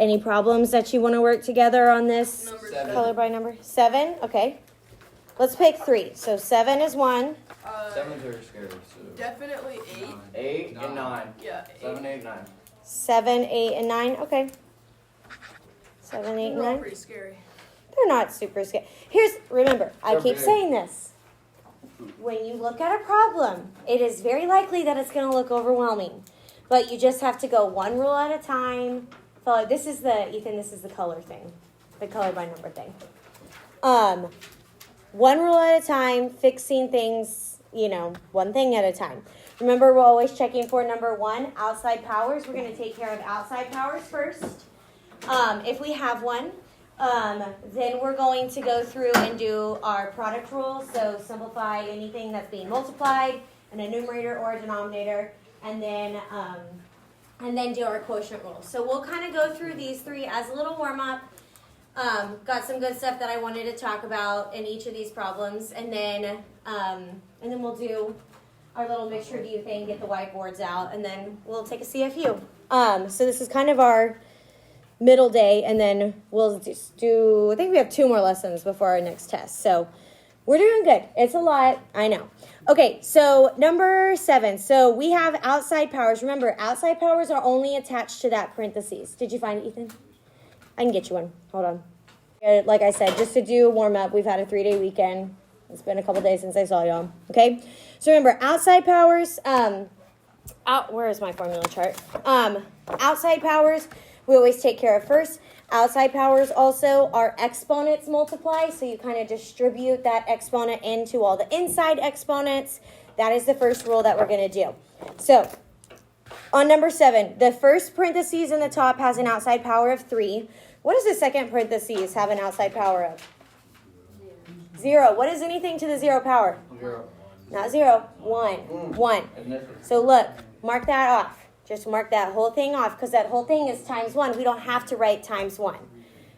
Any problems that you want to work together on this color by number? 7? Okay. Let's pick 3. So 7 is 1. 7's are scary. So. Definitely 8. 8 and 9. Yeah. 7, 8, 9. 7, 8, and 9. Okay. 7, 8, and 9. Pretty scary. They're not super scary. Remember, I keep big. saying this. When you look at a problem, it is very likely that it's going to look overwhelming. But you just have to go one rule at a time. Follow. This is the color thing. The color by number thing. One rule at a time, fixing things, one thing at a time. Remember, we're always checking for number 1, outside powers. We're going to take care of outside powers first. If we have one, then we're going to go through and do our product rule. So simplify anything that's being multiplied, an numerator or a denominator, and then do our quotient rule. So we'll kind of go through these 3 as a little warm-up. Got some good stuff that I wanted to talk about in each of these problems, and then we'll do our little mixture view thing, get the whiteboards out, and then we'll take a CFU. So this is kind of our middle day, and then we'll just do, I think we have 2 more lessons before our next test. So we're doing good. It's a lot, I know. Okay, so number 7. So we have outside powers. Remember, outside powers are only attached to that parentheses. Did you find it, Ethan? I can get you one. Hold on. Like I said, just to do a warm-up, we've had a 3-day weekend. It's been a couple days since I saw y'all. Okay? So remember, outside powers, where is my formula chart? Outside powers, we always take care of first. Outside powers also are exponents multiply, so you kind of distribute that exponent into all the inside exponents. That is the first rule that we're going to do. So, on number 7, the first parentheses in the top has an outside power of 3. What does the second parentheses have an outside power of? 0. What is anything to the 0 power? 0. Not 0. 1. 1. So look, mark that off. Just mark that whole thing off, because that whole thing is times 1. We don't have to write times 1.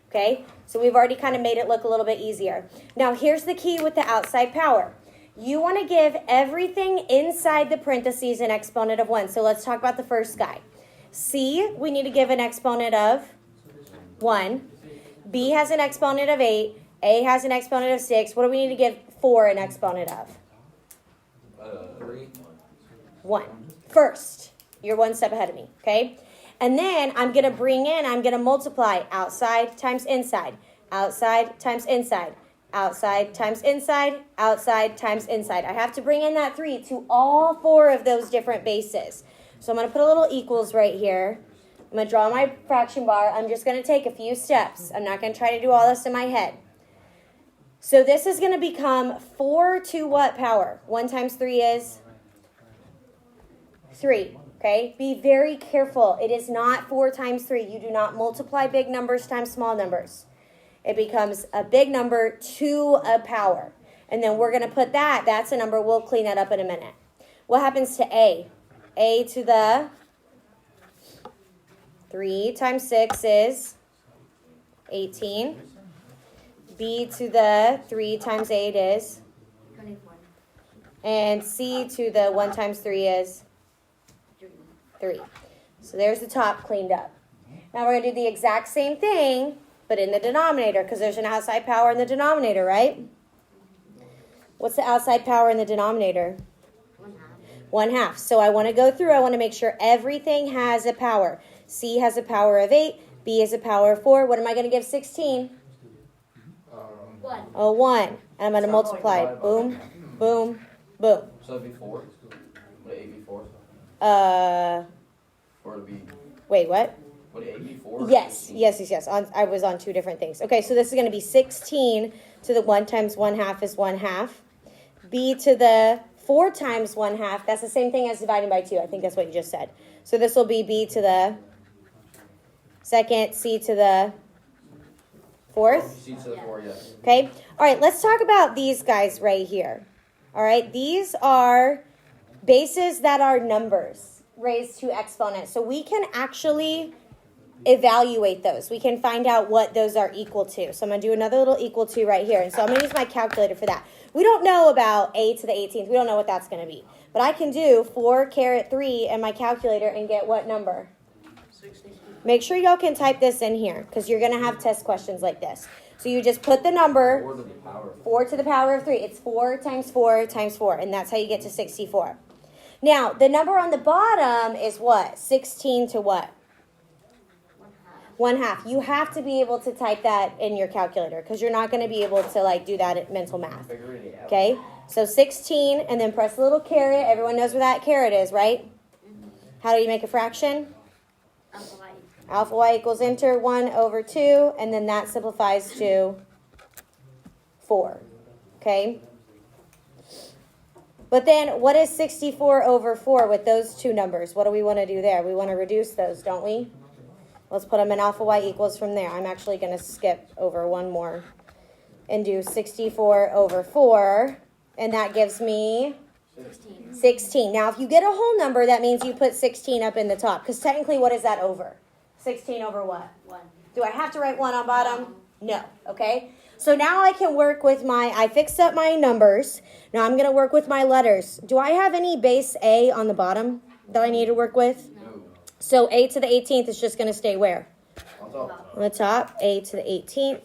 Okay? So we've already kind of made it look a little bit easier. Now here's the key with the outside power. You want to give everything inside the parentheses an exponent of 1. So let's talk about the first guy. C, we need to give an exponent of 1. B has an exponent of 8. A has an exponent of 6. What do we need to give 4 an exponent of? 3. 1. First. You're one step ahead of me, okay? And then I'm going to multiply outside times inside, outside times inside, outside times inside, outside times inside. I have to bring in that 3 to all 4 of those different bases. So I'm going to put a little equals right here. I'm going to draw my fraction bar. I'm just going to take a few steps. I'm not going to try to do all this in my head. So this is going to become 4 to what power? 1 times 3 is 3. Okay, be very careful. It is not 4 times 3. You do not multiply big numbers times small numbers. It becomes a big number to a power. And then we're going to put that's a number. We'll clean that up in a minute. What happens to A? A to the 3 times 6 is 18. B to the 3 times 8 is 24. And C to the 1 times 3 is 3. So there's the top cleaned up. Now we're going to do the exact same thing, but in the denominator, because there's an outside power in the denominator, right? What's the outside power in the denominator? 1/2. 1/2. So I want to go through, I want to make sure everything has a power. C has a power of 8, B has a power of 4. What am I going to give 16? 1. Oh, 1. And I'm going to multiply. Boom, boom, boom. So it'd be 4. Would 8 be 4? Or it'd be... Wait, what? Would 8 be 4? Yes. I was on 2 different things. Okay, so this is going to be 16 to the 1 times 1/2 is 1/2. B to the 4 times 1/2, that's the same thing as dividing by 2. I think that's what you just said. So this will be B to the 2nd, C to the 4th. C to the 4, yes. Okay, all right, let's talk about these guys right here. All right, these are bases that are numbers raised to exponents. So we can actually evaluate those. We can find out what those are equal to. So I'm going to do another little equal to right here. And so I'm going to use my calculator for that. We don't know about a to the 18th. We don't know what that's going to be. But I can do 4 caret 3 in my calculator and get what number? 16. Make sure y'all can type this in here because you're going to have test questions like this. So you just put the number 4 to the power. 4 to the power of 3. It's 4 times 4 times 4, and that's how you get to 64. Now, the number on the bottom is what? 16 to what? 1/2. You have to be able to type that in your calculator because you're not going to be able to like do that at mental math. Figure it out. Okay? So 16, and then press the little caret. Everyone knows where that caret is, right? How do you make a fraction? Alpha Y. Alpha y equals enter 1 over 2, and then that simplifies to 4. Okay? But then what is 64 over 4 with those two numbers? What do we want to do there? We want to reduce those, don't we? Let's put them in alpha y equals from there. I'm actually going to skip over one more and do 64 over 4, and that gives me 16. 16. Now, if you get a whole number, that means you put 16 up in the top, because technically, what is that over? 16 over what? 1. Do I have to write 1 on bottom? No. Okay? So now I can work with I fixed up my numbers. Now I'm going to work with my letters. Do I have any base A on the bottom that I need to work with? No. So A to the 18th is just going to stay where? On top. On the top, A to the 18th.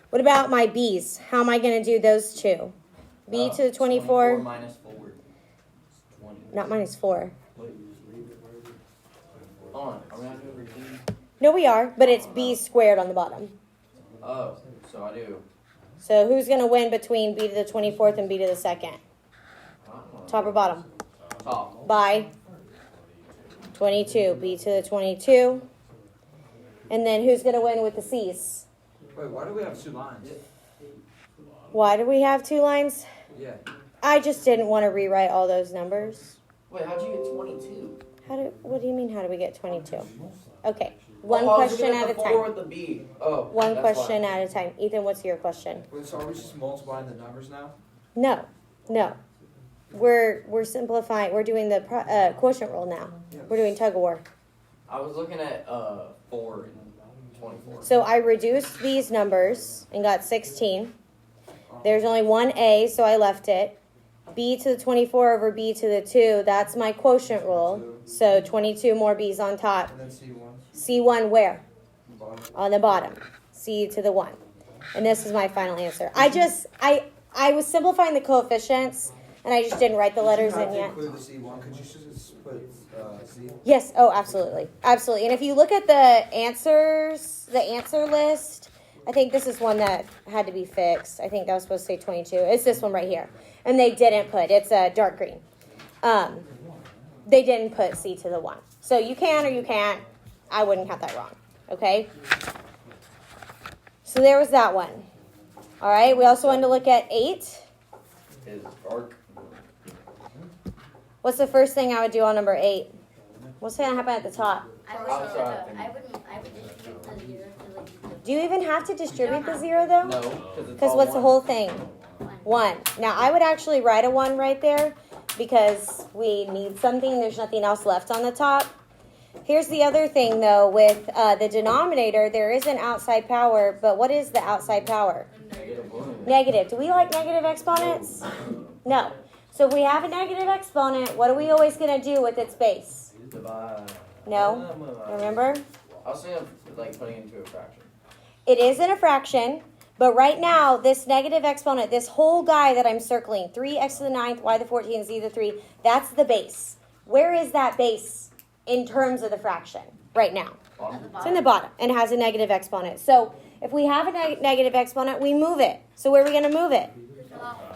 What about my B's? How am I going to do those two? B to the 24. Minus 4. 20. Not minus 4. Hold on. Are we not doing routine? No, we are, but it's B squared on the bottom. Oh, so I do. So who's going to win between B to the 24th and B to the 2nd? Top or bottom? Top. By 22. B to the 22. And then who's going to win with the C's? Wait, why do we have 2 lines? Why do we have 2 lines? Yeah. I just didn't want to rewrite all those numbers. Wait, how'd you get 22? What do you mean, how do we get 22? Okay, one Oh, I was question looking at a the 4 time. with the B. Oh. One that's question why. at a time. Ethan, what's your question? Wait, so are we just multiplying the numbers now? No. We're simplifying. We're doing the quotient rule now. We're doing tug of war. I was looking at 4 and 24. So I reduced these numbers and got 16. There's only one A, so I left it. B to the 24 over B to the 2, that's my quotient rule. So 22 more B's on top. And then C1? C1 where? Bottom. On the bottom. C to the 1. And this is my final answer. I was simplifying the coefficients, and I just didn't write the letters in yet. Include the C1. Could you just put C? Yes, oh, absolutely. Absolutely. And if you look at the answers, the answer list, I think this is one that had to be fixed. I think that was supposed to say 22. It's this one right here. And they didn't put, it's a dark green. They didn't put C to the 1. So you can or you can't. I wouldn't have that wrong. Okay? So there was that one. All right, we also wanted to look at 8. Is dark. What's the first thing I would do on number 8? What's going to happen at the top? I would distribute the 0 to like Do you even have to distribute the 0 though? No. Because what's the whole thing? 1. Now, I would actually write a 1 right there because we need something. There's nothing else left on the top. Here's the other thing, though. With the denominator, there is an outside power, but what is the outside power? Negative. Do we like negative exponents? No. So if we have a negative exponent, what are we always going to do with its base? Divide. No? Remember? I was thinking of like putting it into a fraction. It is in a fraction. But right now, this negative exponent, this whole guy that I'm circling, 3x to the 9th, y to the 14th, z to the 3, that's the base. Where is that base in terms of the fraction right now? It's in the bottom and has a negative exponent. So if we have a negative exponent, we move it. So where are we going to move it?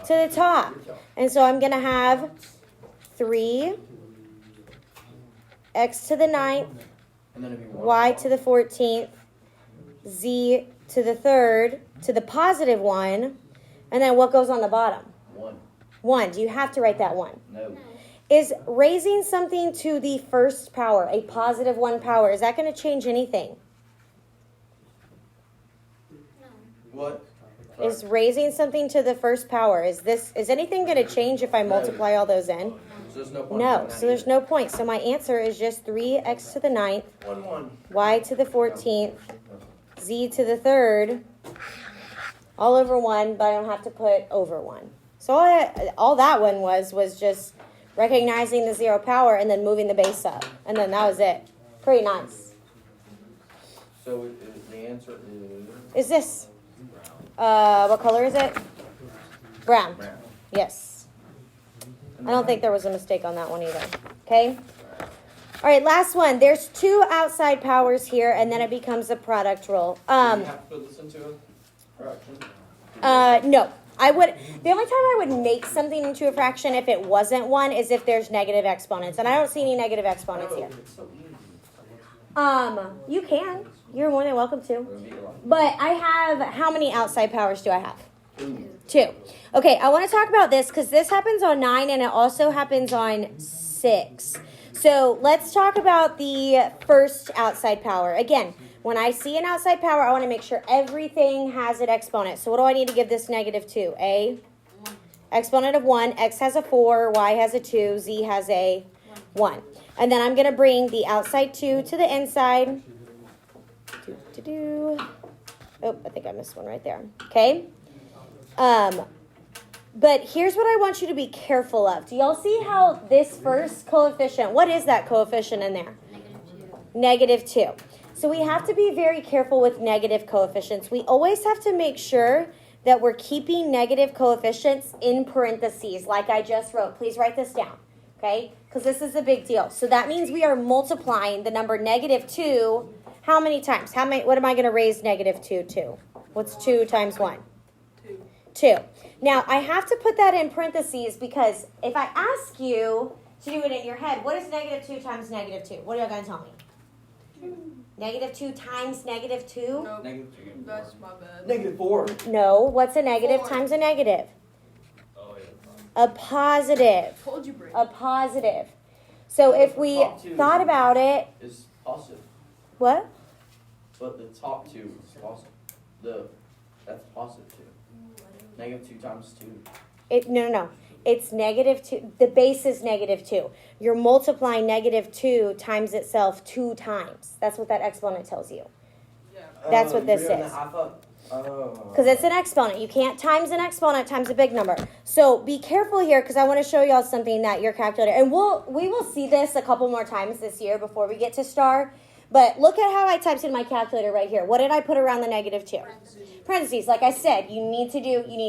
To the top. And so I'm going to have 3 x to the 9th, And then it'd be 1. y to the 14th, z to the 3rd, to the positive 1, and then what goes on the bottom? 1. 1. Do you have to write that 1? No. Is raising something to the first power, a positive 1 power, is that going to change anything? What? Is raising something to the first power, is anything going to change if I multiply all those in? So there's no point. No, so there's no point. So my answer is just 3x to the 9th, 1. y to the 14th, z to the 3rd, all over 1, but I don't have to put over 1. So all that one was just recognizing the 0 power and then moving the base up. And then that was it. Pretty nice. So the answer Is this? What color is it? Brown. brown. Yes. I don't think there was a mistake on that one either. Okay. All right, last one. There's two outside powers here, and then it becomes a product rule. Do you have to put this into a fraction? No. I would. The only time I would make something into a fraction if it wasn't one is if there's negative exponents, and I don't see any negative exponents here. It's so easy. You can. You're more than welcome to. It'll be a lot. But I have. How many outside powers do I have? Ooh. 2. Okay, I want to talk about this because this happens on 9 and it also happens on 6. So let's talk about the first outside power. Again, when I see an outside power, I want to make sure everything has an exponent. So what do I need to give this negative to? A exponent of 1, x has a 4, y has a 2, z has a 1. And then I'm going to bring the outside 2 to the inside. Oh, I think I missed one right there. Okay. But here's what I want you to be careful of. Do y'all see how this first coefficient, what is that coefficient in there? Negative 2. -2. So we have to be very careful with negative coefficients. We always have to make sure that we're keeping negative coefficients in parentheses, like I just wrote. Please write this down, okay? Because this is a big deal. So that means we are multiplying the number -2 how many times? What am I going to raise -2 to? What's 2 times 1? 2. Now, I have to put that in parentheses because if I ask you to do it in your head, what is -2 times -2? What are you going to tell me? -2 times -2? Nope, Negative 2. that's my bad. Negative 4. No. What's a negative 4. times a negative? Oh, yeah. A positive. Told you, Brady. A positive. So if we thought about it, Is positive. what? But the top 2 is positive. That's positive 2. Negative 2 times 2. No. It's -2. The base is -2. You're multiplying -2 times itself 2 times. That's what that exponent tells you. Yeah. That's what this you're doing is. that. I thought. Because it's an exponent. You can't times an exponent times a big number. So be careful here because I want to show y'all something that your calculator, and we will see this a couple more times this year before we get to STAR. But look at how I typed in my calculator right here. What did I put around the -2? Parentheses. Like I said, you need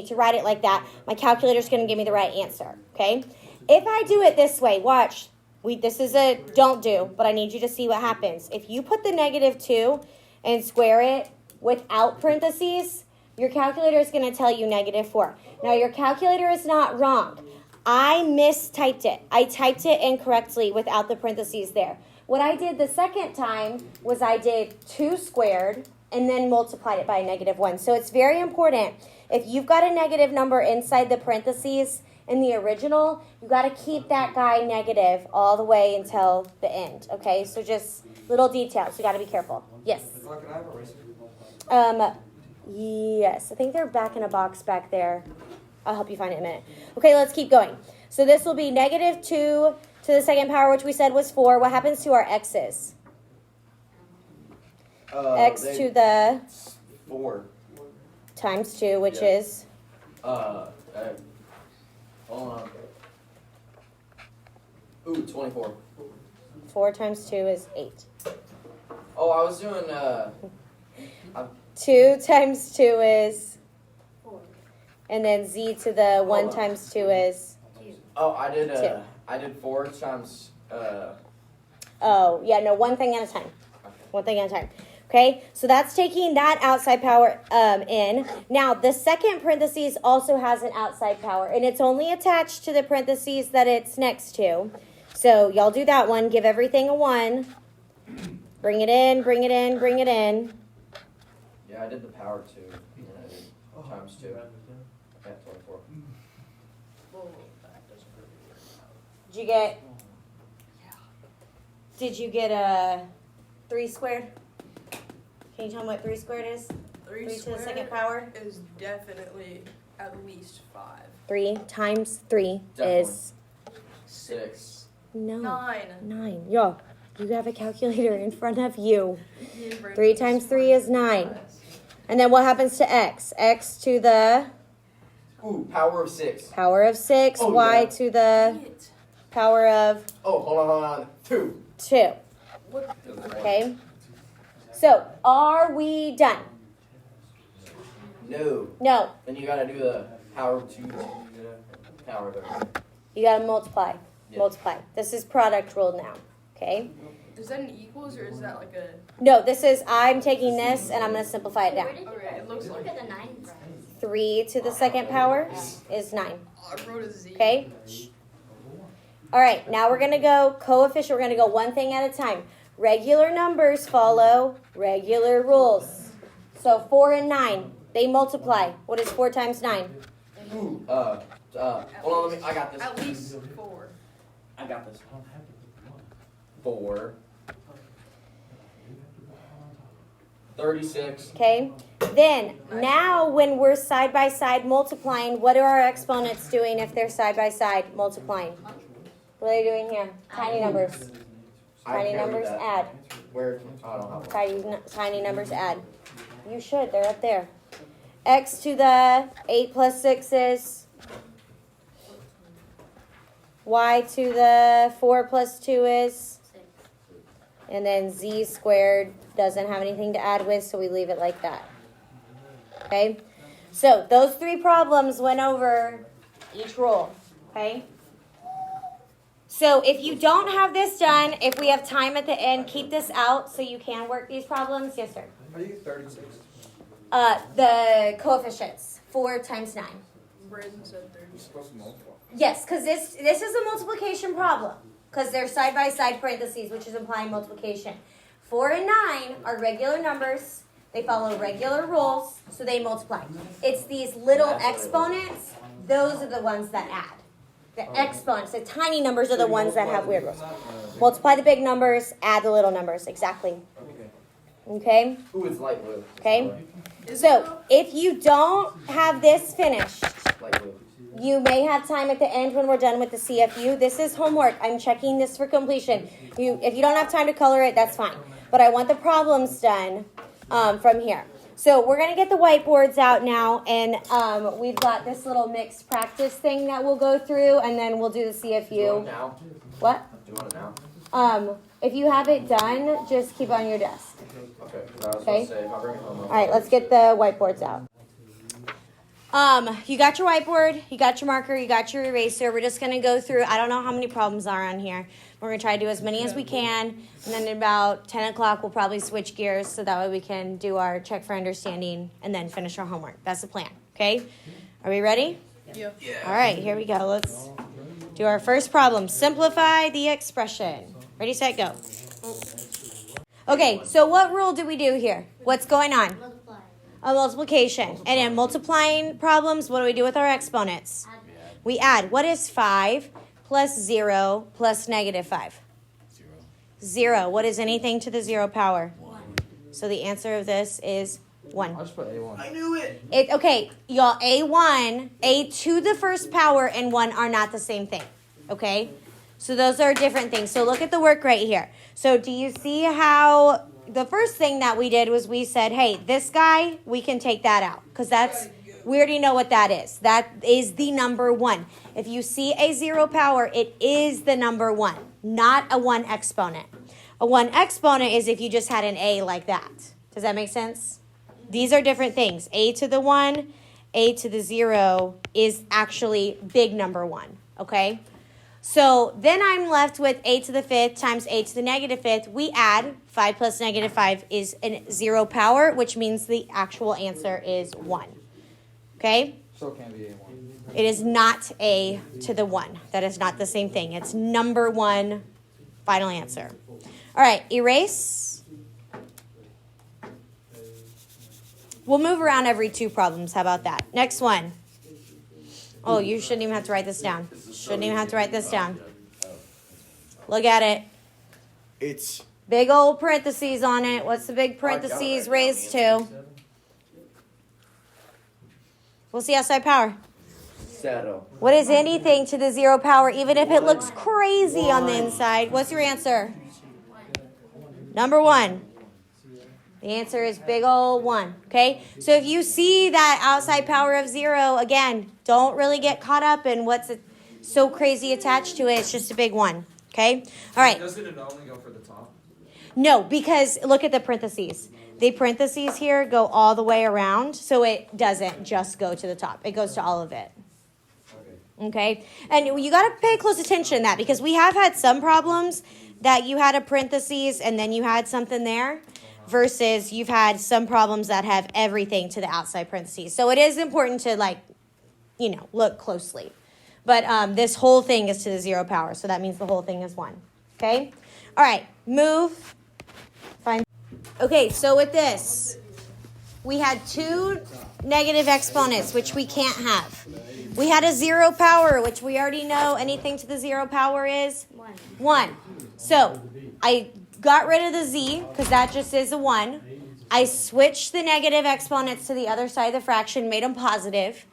to write it like that. My calculator's going to give me the right answer. Okay? If I do it this way, watch. This is a don't do, but I need you to see what happens. If you put the -2 and square it without parentheses, your calculator is going to tell you -4. Now, your calculator is not wrong. I mistyped it. I typed it incorrectly without the parentheses there. What I did the second time was I did 2 squared and then multiplied it by a -1. So it's very important. If you've got a negative number inside the parentheses in the original, you got to keep that guy negative all the way until the end. Okay, so just little details. You got to be careful. Yes. Can I have a eraser? Yes. I think they're back in a box back there. I'll help you find it in a minute. Okay, let's keep going. So this will be -2 to the second power, which we said was 4. What happens to our x's? X to the 4. times 2, which Yeah. is Hold on. Ooh, 24. 4 times 2 is 8. Oh, I was doing 2 times 2 is, 4. and then z to the 1 on. times 2 is, 2. Oh, Two. I did 4 times oh, yeah, no, one thing at a time. One thing at a time. Okay, so that's taking that outside power in. Now, the second parentheses also has an outside power, and it's only attached to the parentheses that it's next to. So y'all do that one. Give everything a 1. Bring it in, bring it in, bring it in. Yeah, I did the power 2 and I did times 2. At 24. Did you get a 3 squared? Can you tell me what 3 squared is? 3 3 to the second squared power? is definitely at least 5. 3 times 3 Definitely. is 6. no 9. 9. Yo, you have a calculator in front of you. 3 times 3 is 9. And then what happens to x? X to the Ooh, power of 6. power of 6. Oh, Y yeah. to the power of Oh, hold on. 2. 2. What? Okay. So, are we done? No. No. Then you gotta do the power of 2 to the power of 30. You gotta multiply. Yeah. Multiply. This is product rule now. Okay? Is that an equals or is that like a? No, this is, I'm taking this and I'm gonna simplify it Where down. did you Okay, it looks look like. at the 9? 3 to the second power is 9. Oh, I wrote a Z. Okay? All right, now we're gonna go coefficient. We're gonna go one thing at a time. Regular numbers follow regular rules. So 4 and 9, they multiply. What is 4 times 9? Ooh, hold on, I got this. At least 4. I got this. 4. 36. Okay? Then, now when we're side by side multiplying, what are our exponents doing if they're side by side multiplying? What are they doing here? Tiny numbers. I Tiny carried numbers that. add. Where? I don't have one. Tiny numbers add. You should. They're up there. X to the 8 plus 6 is. Y to the 4 plus 2 is. And then z squared doesn't have anything to add with, so we leave it like that. Okay? So those 3 problems went over each rule. Okay? So if you don't have this done, if we have time at the end, keep this out so you can work these problems. Yes, sir. How do you get 36? The coefficients. 4 times 9. Brazen said 30. You're supposed to multiply. Yes, because this is a multiplication problem. Because they're side by side parentheses, which is implying multiplication. 4 and 9 are regular numbers. They follow regular rules, so they multiply. It's these little exponents. Those are the ones that add. The exponents, the tiny numbers are the ones that have weird rules. Multiply the big numbers, add the little numbers. Exactly. Okay? Ooh, it's light blue. Okay. So, if you don't have this finished, Light blue. you may have time at the end when we're done with the CFU. This is homework. I'm checking this for completion. If you don't have time to color it, that's fine. But I want the problems done from here. So we're going to get the whiteboards out now, and we've got this little mixed practice thing that we'll go through, and then we'll do the Do you want it CFU. now? What? Do you want it now? If you have it done, just keep it on your desk. Okay. 'Cause I was Okay. gonna say if I bring it home. All right, let's get the whiteboards out. You got your whiteboard, you got your marker, you got your eraser. We're just gonna go through, I don't know how many problems are on here. We're gonna try to do as many as we can, and then at about 10 o'clock we'll probably switch gears so that way we can do our check for understanding and then finish our homework. That's the plan, okay? Are we ready? Yeah. All right, here we go. Let's do our first problem. Simplify the expression. Ready, set, go. Okay, so what rule do we do here? What's going on? Multiply. A multiplication. And in multiplying problems, what do we do with our exponents? Add. We add. What is 5 plus 0 plus negative 5? 0. What is anything to the 0 power? 1. So the answer of this is 1. I'll just put A1. I knew it. Okay, y'all, A1, A to the first power, and 1 are not the same thing. Okay? So those are different things. So look at the work right here. So do you see how the first thing that we did was we said, hey, this guy, we can take that out. Because we already know what that is. That is the number 1. If you see a 0 power, it is the number 1, not a 1 exponent. A 1 exponent is if you just had an A like that. Does that make sense? These are different things. A to the 1, A to the 0 is actually big number 1, okay? So then I'm left with A to the 5th times A to the negative 5th. We add 5 plus negative 5 is a 0 power, which means the actual answer is 1, okay? So it can't be A1. It is not A to the 1. That is not the same thing. It's number 1, final answer. All right, erase. We'll move around every 2 problems. How about that? Next one. Oh, you shouldn't even have to write this down. Shouldn't even have to write this down. Look at it. It's Big old parentheses on it. What's the big parentheses raised to? We'll see outside power. 0. What is anything to the 0 power, even if it looks crazy on the inside? What's your answer? Number 1. The answer is big old 1, okay? So if you see that outside power of 0, again, don't really get caught up in what's so crazy attached to it. It's just a big 1, okay? All right. Doesn't it only go for the top? No, because look at the parentheses. The parentheses here go all the way around, so it doesn't just go to the top. It goes to all of it. Okay? And you got to pay close attention to that because we have had some problems that you had a parentheses and then you had something there versus you've had some problems that have everything to the outside parentheses. So it is important to look closely. But this whole thing is to the 0 power, so that means the whole thing is 1. Okay? All right, move. Fine. Okay, so with this, we had 2 negative exponents, which we can't have. We had a 0 power, which we already know anything to the 0 power is 1. So I got rid of the z, because that just is a 1. I switched the negative exponents to the other side of the fraction, made them positive.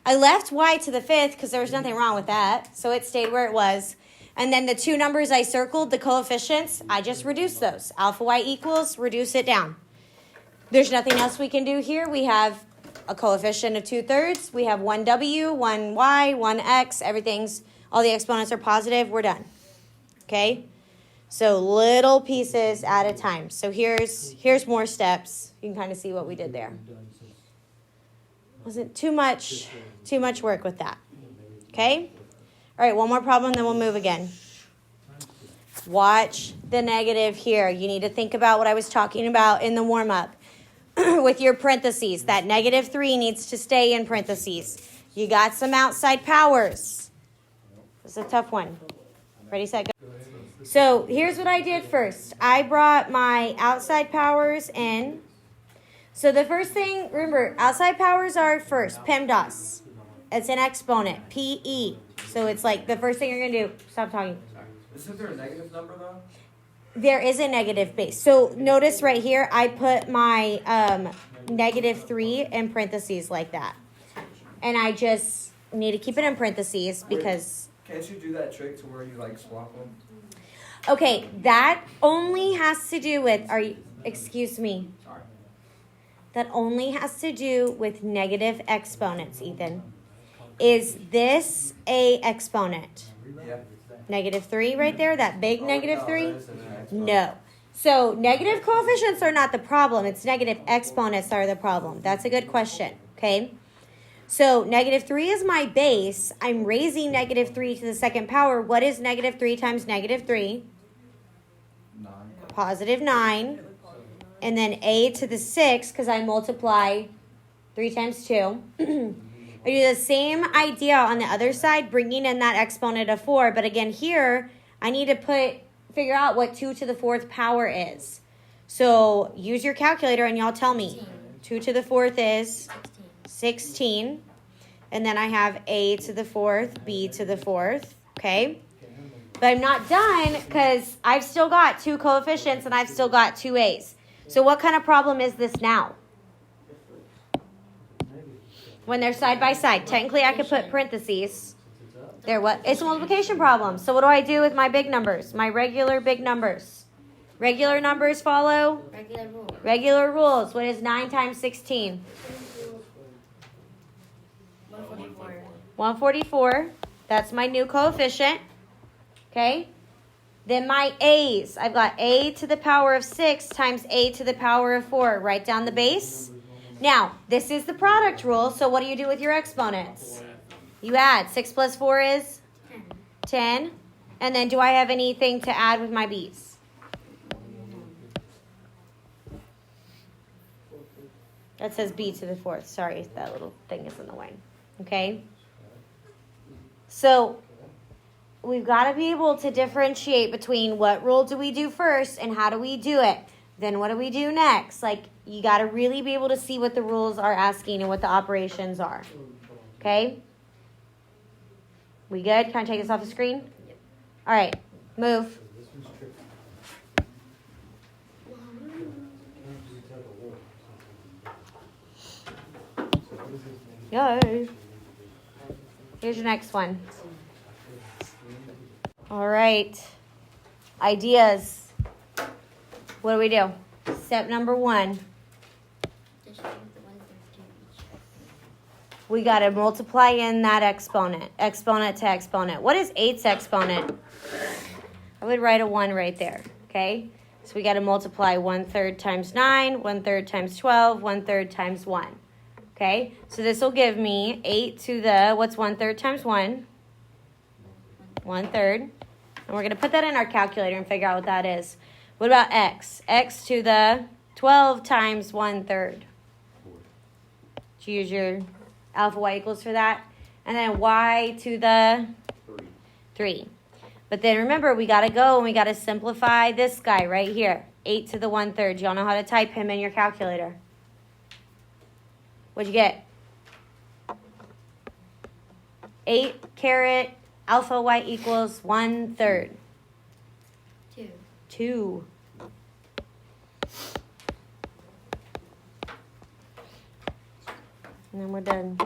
I left y to the 5th because there was nothing wrong with that, so it stayed where it was. And then the 2 numbers I circled, the coefficients, I just reduced those. Alpha y equals, reduce it down. There's nothing else we can do here. We have a coefficient of 2/3. We have 1w, 1y, 1x. All the exponents are positive. We're done. Okay? So little pieces at a time. So here's more steps. You can kind of see what we did there. Wasn't too much work with that. Okay? All right, one more problem, then we'll move again. Watch the negative here. You need to think about what I was talking about in the warm-up with your parentheses. That -3 needs to stay in parentheses. You got some outside powers. This is a tough one. Ready, set, go. So here's what I did first. I brought my outside powers in. So the first thing, remember, outside powers are first, PEMDAS. It's an exponent, PE. So it's like the first thing you're going to do, stop talking. Isn't there a negative number though? There is a negative base. So notice right here, I put my -3 in parentheses like that. And I just need to keep it in parentheses because... Can't you do that trick to where you like swap them? Okay, that only has to do with, excuse me. Sorry. That only has to do with negative exponents, Ethan. Is this a exponent? Yeah. -3 right there, that big -3? No. So negative coefficients are not the problem. It's negative exponents that are the problem. That's a good question, okay? So -3 is my base. I'm raising -3 to the second power. What is -3 times -3? 9. Positive 9. And then a to the 6, because I multiply 3 times 2. I do the same idea on the other side, bringing in that exponent of 4. But again, here, I need to figure out what 2 to the 4th power is. So use your calculator and y'all tell me. 2 to the 4th is 16. And then I have a to the 4th, b to the 4th. Okay? But I'm not done because I've still got 2 coefficients and I've still got 2 a's. So what kind of problem is this now? When they're side by side. Technically, I could put parentheses. There, what? It's a multiplication problem. So what do I do with my big numbers? My regular big numbers. Regular numbers follow? Regular rule. Regular rules. What is 9 times 16? 144. 144. That's my new coefficient. Okay? Then my a's. I've got a to the power of 6 times a to the power of 4. Write down the base. Now, this is the product rule, so what do you do with your exponents? You add. 6 plus 4 is? 10. And then do I have anything to add with my b's? That says b to the 4th. Sorry, that little thing is in the way. Okay? So, we've got to be able to differentiate between what rule do we do first and how do we do it. Then what do we do next? Like, you got to really be able to see what the rules are asking and what the operations are. Okay? We good? Can I take this off the screen? Yep. All right. Move. Yay. Here's your next one. All right. Ideas. What do we do? Step number 1. Distribute the 1/3 to each. We got to multiply in that exponent. Exponent to exponent. What is 8's exponent? I would write a 1 right there. Okay? So we got to multiply 1/3 times 9, 1/3 times 12, 1/3 times 1. Okay, so this will give me 8 to the, what's 1/3 times 1? 1/3. And we're going to put that in our calculator and figure out what that is. What about x? X to the 12 times 1/3. Did you use your alpha y equals for that? And then y to the 3. But then remember, we got to go and we got to simplify this guy right here. 8 to the 1/3. Y'all know how to type him in your calculator. What'd you get? 8 caret alpha y equals 1/3. 2. 2. And then we're done.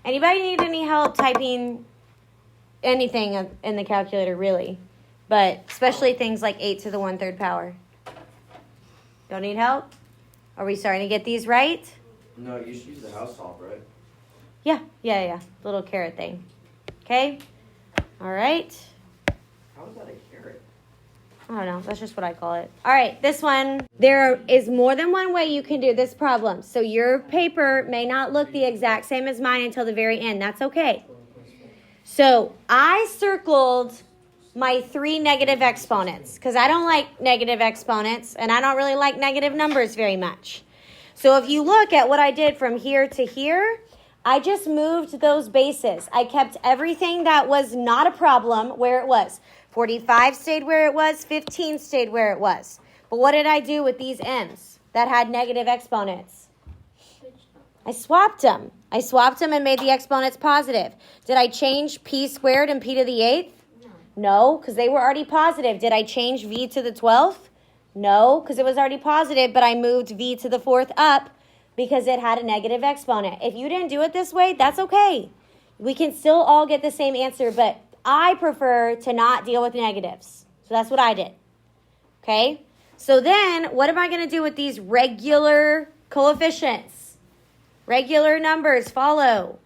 Anybody need any help typing anything in the calculator, really? But especially things like 8 to the 1/3 power. Don't need help? Are we starting to get these right? No, you should use the house top, right? Yeah. Little caret thing. Okay? All right. How is that a carrot? I don't know. That's just what I call it. All right, this one. There is more than one way you can do this problem. So your paper may not look the exact same as mine until the very end. That's okay. So I circled my 3 negative exponents because I don't like negative exponents and I don't really like negative numbers very much. So if you look at what I did from here to here, I just moved those bases. I kept everything that was not a problem where it was. 45 stayed where it was, 15 stayed where it was. But what did I do with these m's that had negative exponents? I swapped them. And made the exponents positive. Did I change p squared and p to the 8th? No, because they were already positive. Did I change v to the 12th? No, because it was already positive, but I moved v to the 4th up because it had a negative exponent. If you didn't do it this way, that's okay. We can still all get the same answer, but I prefer to not deal with negatives. So that's what I did. Okay? So then, what am I going to do with these regular coefficients? Regular numbers follow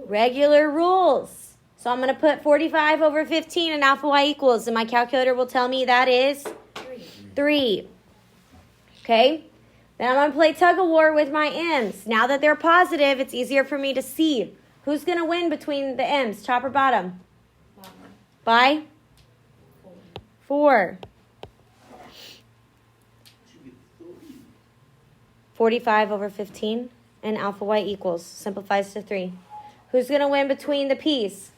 regular rules. So I'm going to put 45 over 15 and alpha y equals, and my calculator will tell me that is 3. Okay? Then I'm going to play tug of war with my m's. Now that they're positive, it's easier for me to see. Who's going to win between the m's, top or bottom? By 4. 45 over 15 and alpha y equals. Simplifies to 3. Who's going to win between the p's?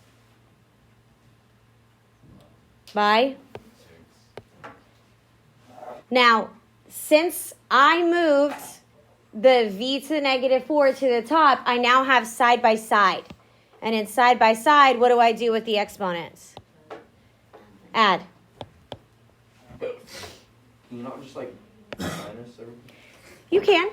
By? Now, since I moved the v to the negative 4 to the top, I now have side by side. And in side by side, what do I do with the exponents? Add. Can you not just like minus everything? You can.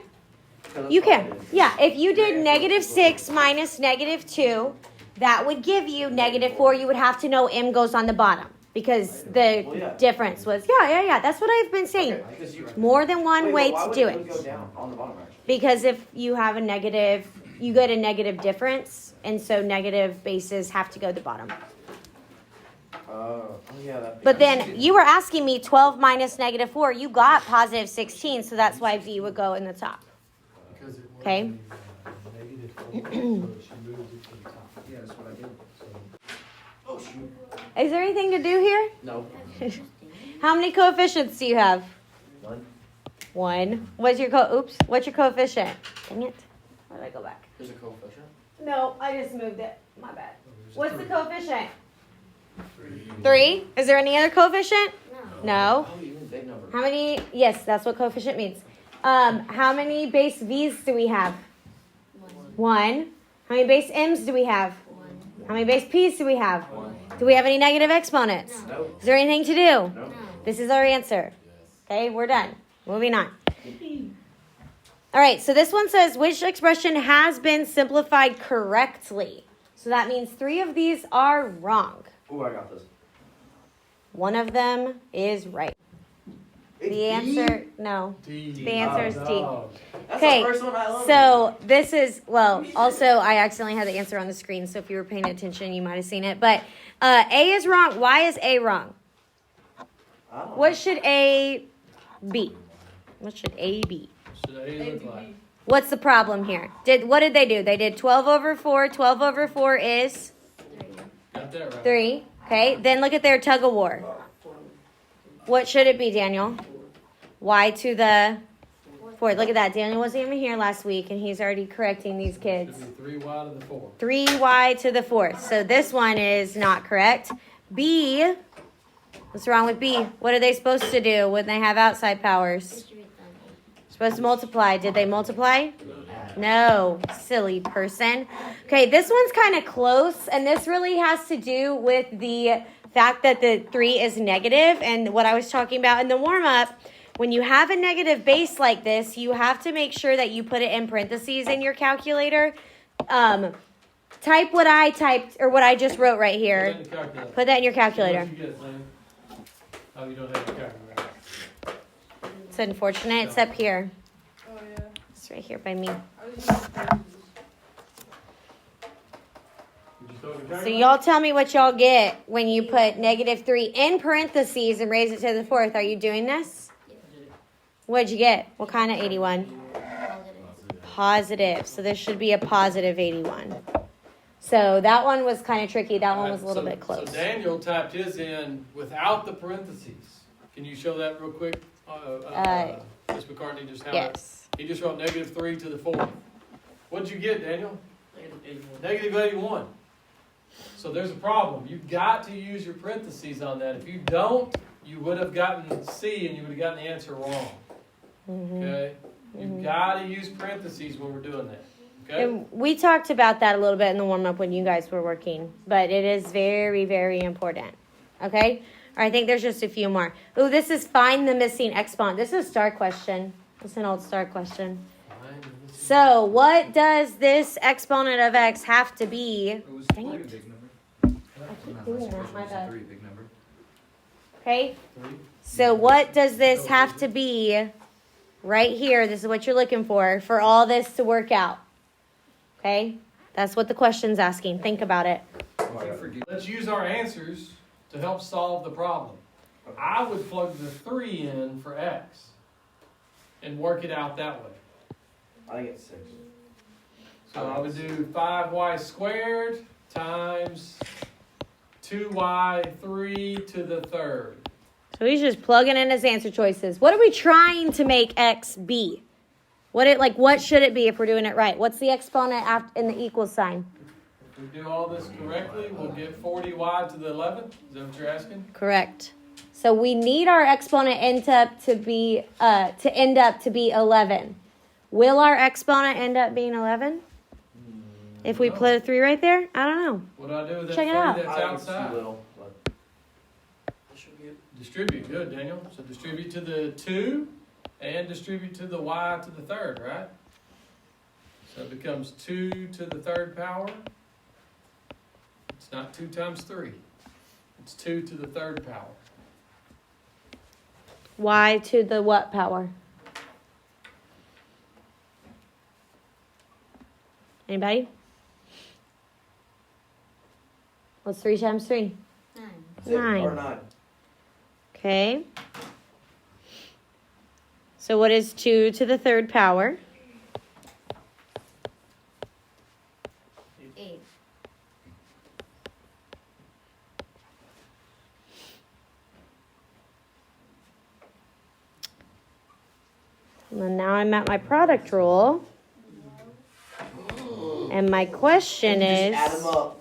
That's You all I can. did. Yeah, if you did negative 6 minus negative 2, that would give you negative 4. You would have to know m goes on the bottom because the Well, yeah. difference was, yeah. That's what I've been saying. Okay, 'cause you- More than one Wait, way why to would do it it. go down on the bottom, actually? Because if you have a negative, you get a negative difference, and so negative bases have to go to the bottom. Oh, yeah. That But then you were asking me 12 minus negative 4. You got positive 16, so that's why v would go in the top. Because it was Okay. negative 4, so she moved it to the top. Yeah, that's what I did. Oh, shoot. Is there anything to do here? No. How many coefficients do you have? 1. 1. What's your What's your coefficient? Dang it. Where did I go back? There's a coefficient. No, I just moved it. My bad. What's the coefficient? 3. Is there any other coefficient? No. Oh, you mean big number. How many? Yes, that's what coefficient means. How many base v's do we have? 1. How many base m's do we have? 1. How many base p's do we have? 1. Do we have any negative exponents? No. Is there anything to do? No. This is our answer. Okay, we're done. Moving on. All right, so this one says, which expression has been simplified correctly? So that means 3 of these are wrong. Ooh, I got this. One of them is right. The answer, no. The answer is D. That's Okay, the first one I learned. so this is, well, also I accidentally had the answer on the screen, so if you were paying attention, you might have seen it. But A is wrong. Why is A wrong? I don't know. What should A be? What should A be? Should A look like? What's the problem here? What did they do? They did 12 over 4. 12 over 4 is Got that right. 3. Okay, then look at their tug of war. What should it be, Daniel? Y to the 4th. Look at that. Daniel wasn't even here last week, and he's already correcting these kids. Should be 3Y to the 4. 3y to the 4th. So this one is not correct. B, what's wrong with B? What are they supposed to do when they have outside powers? Distribute them. Supposed to multiply. Did they multiply? No, silly person. Okay, this one's kind of close, and this really has to do with the fact that the 3 is negative, and what I was talking about in the warm-up. When you have a negative base like this, you have to make sure that you put it in parentheses in your calculator. Type what I typed, or what I just wrote right here. Put that in your calculator. What'd you get, Lynn? Oh, you don't have your calculator. It's unfortunate. It's up here. Oh, yeah. It's right here by me. I was using parentheses. Did you throw your So calculator? y'all tell me what y'all get when you put -3 in parentheses and raise it to the 4th. Are you doing this? What'd you get? What kind of 81? Positive. So this should be a positive 81. So that one was kind of tricky. That one was a little bit close. So Daniel typed his in without the parentheses. Can you show that real quick? Ms. McCartney just had it. Yes. He just wrote -3 to the 4th. What'd you get, Daniel? -81. So there's a problem. You've got to use your parentheses on that. If you don't, you would have gotten C and you would have gotten the answer wrong. Okay? You've got to use parentheses when we're doing that. Okay? And we talked about that a little bit in the warm-up when you guys were working. But it is very, very important. Okay? All right, I think there's just a few more. Oh, this is find the missing exponent. This is a STAR question. It's an old STAR question. So, what does this exponent of x have to be? It was Dang three it. big number. doing that, my bad. Three big number. Okay? So, what does this have to be right here? This is what you're looking for all this to work out. Okay? That's what the question's asking. Think about it. Let's use our answers to help solve the problem. I would plug the 3 in for x and work it out that way. I think it's 6. So I would do 5y squared times 2y3 to the 3rd. So he's just plugging in his answer choices. What are we trying to make x be? What should it be if we're doing it right? What's the exponent in the equal sign? If we do all this correctly, we'll get 40y to the 11th. Is that what you're asking? Correct. So we need our exponent end up to be 11. Will our exponent end up being 11? If we put a 3 right there? I don't know. What do I do with that Check it 3 out. that's I think it's too outside? little, but it should be. Distribute. Good, Daniel. So distribute to the 2 and distribute to the y to the 3rd, right? So it becomes 2 to the 3rd power. It's not 2 times 3. It's 2 to the 3rd power. Y to the what power? Anybody? What's 3 times 3? 9. 6 or 9. Okay. So what is 2 to the 3rd power? 8. Well, now I'm at my product rule. And my question is, Just add them up.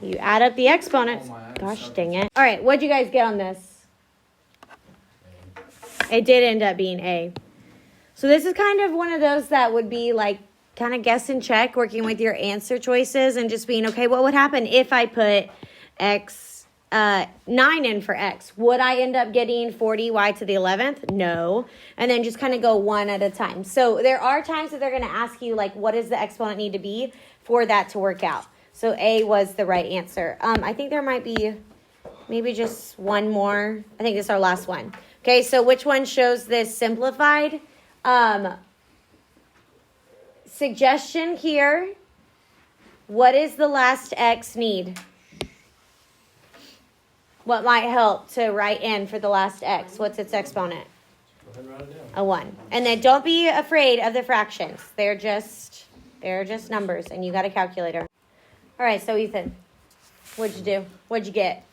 you add up the exponents. Gosh dang it. All right, what'd you guys get on this? It did end up being A. So this is kind of one of those that would be like kind of guess and check, working with your answer choices and just being, okay, what would happen if I put 9 in for x? Would I end up getting 40y to the 11th? No. And then just kind of go one at a time. So there are times that they're going to ask you, like, what does the exponent need to be for that to work out? So A was the right answer. I think there might be maybe just one more. I think this is our last one. Okay, so which one shows this simplified? Suggestion here. What is the last x need? What might help to write in for the last x? What's its exponent? Go ahead and write it down. A 1. And then don't be afraid of the fractions. They're just numbers, and you got a calculator. All right, so Ethan, what'd you do? What'd you get?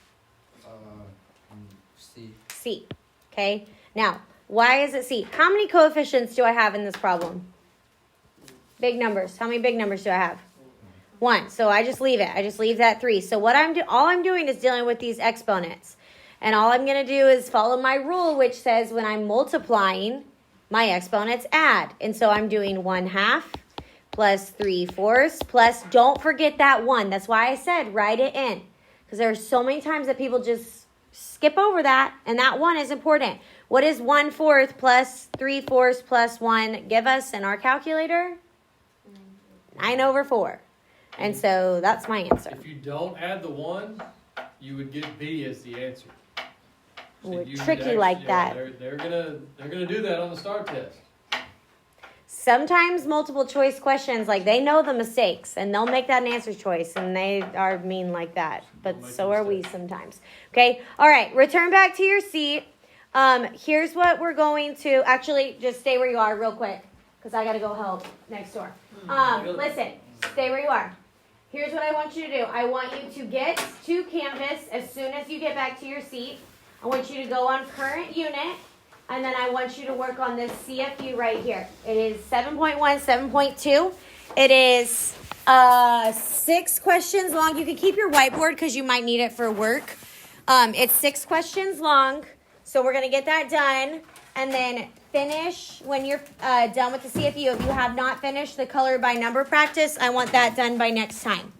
C. C. Okay. Now, why is it C? How many coefficients do I have in this problem? Big numbers. How many big numbers do I have? 1. So I just leave it. I just leave that 3. So what all I'm doing is dealing with these exponents. And all I'm going to do is follow my rule, which says when I'm multiplying, my exponents add. And so I'm doing 1/2 plus 3/4 plus, don't forget that 1. That's why I said write it in. Because there are so many times that people just skip over that, and that 1 is important. What is 1/4 plus 3/4 plus 1 give us in our calculator? 9/4. And so that's my answer. If you don't add the 1, you would get B as the answer. So We're you would tricky like that. They're gonna do that on the STAR test. Sometimes multiple choice questions, like they know the mistakes and they'll make that an answer choice and they are mean like that. But They'll make so a are we mistake. sometimes. Okay. All right. Return back to your seat. Here's what we're going to actually just stay where you are real quick because I got to go help next door. Listen, stay where you are. Here's what I want you to do. I want you to get to Canvas as soon as you get back to your seat. I want you to go on current unit. And then I want you to work on this CFU right here. It is 7.1, 7.2. It is 6 questions long. You can keep your whiteboard because you might need it for work. It's 6 questions long. So we're going to get that done. And then finish when you're done with the CFU. If you have not finished the color by number practice, I want that done by next time.